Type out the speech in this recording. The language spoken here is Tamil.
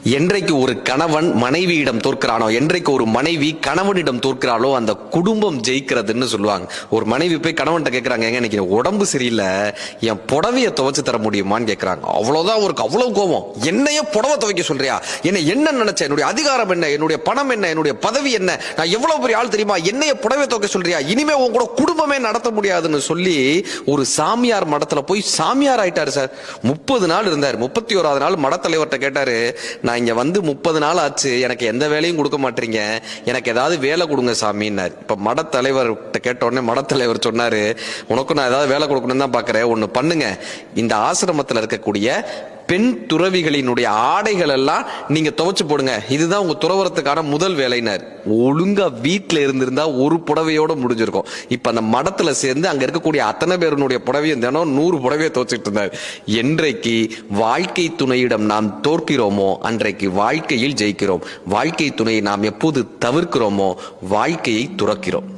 என்றைக்கு ஒரு கணவன் மனைவியிடம் தோற்கிறானோ, என்றைக்கு ஒரு மனைவி கணவனிடம் தோற்கிறாளோ அந்த குடும்பம் ஜெயிக்கிறதுன்னு சொல்லுவாங்க. ஒரு மனைவி போய் கணவன்கிட்ட கேட்கறாங்க, எங்க எனக்கு உடம்பு சரியில்லை, என் புடவைய துவைச்சு தர முடியுமான்னு கேட்கறாங்க. அவ்வளவுதான், அவருக்கு அவ்வளவு கோபம். என்னைய புடவை துவைக்க சொல்றியா? என்ன நினைச்ச? என்னுடைய அதிகாரம் என்ன? என்னுடைய பணம் என்ன? என்னுடைய பதவி என்ன? நான் எவ்வளவு பெரிய ஆள் தெரியுமா? என்னைய புடவை துவைக்க சொல்றியா? இனிமே உன் கூட குடும்பமே நடத்த முடியாதுன்னு சொல்லி ஒரு சாமியார் மடத்துல போய் சாமியார் ஆயிட்டாரு சார். 30 நாள் இருந்தார். 31வது நாள் மடத்தலைவர்கிட்ட கேட்டாரு, நான் இங்க வந்து 30 நாள் ஆச்சு, எனக்கு எந்த வேலையும் கொடுக்க மாட்டீங்க, எனக்கு ஏதாவது வேலை கொடுங்க சாமின்னாரு. இப்ப மடத்தலைவர்கிட்ட கேட்ட உடனே மடத்தலைவர் சொன்னாரு, உனக்கு நான் ஏதாவது வேலை கொடுக்கணும்னு தான் பாக்குறேன், ஒண்ணு பண்ணுங்க, இந்த ஆசிரமத்தில் இருக்கக்கூடிய பெண் துறவிகளினுடைய ஆடைகள் எல்லாம் நீங்க துவைச்சு போடுங்க, இதுதான் உங்க துறவரத்துக்கான முதல் வேலைனார். ஒழுங்கா வீட்டுல இருந்திருந்தா ஒரு புடவையோட முடிஞ்சிருக்கும். இப்ப அந்த மடத்துல சேர்ந்து அங்க இருக்கக்கூடிய அத்தனை பேருடைய புடவையும் தினம் 100 புடவையை துவைச்சிட்டு இருந்தார். என்றைக்கு வாழ்க்கை துணையிடம் நாம் தோற்கிறோமோ அன்றைக்கு வாழ்க்கையில் ஜெயிக்கிறோம். வாழ்க்கை துணையை நாம் எப்போது தவிர்க்கிறோமோ வாழ்க்கையை துறக்கிறோம்.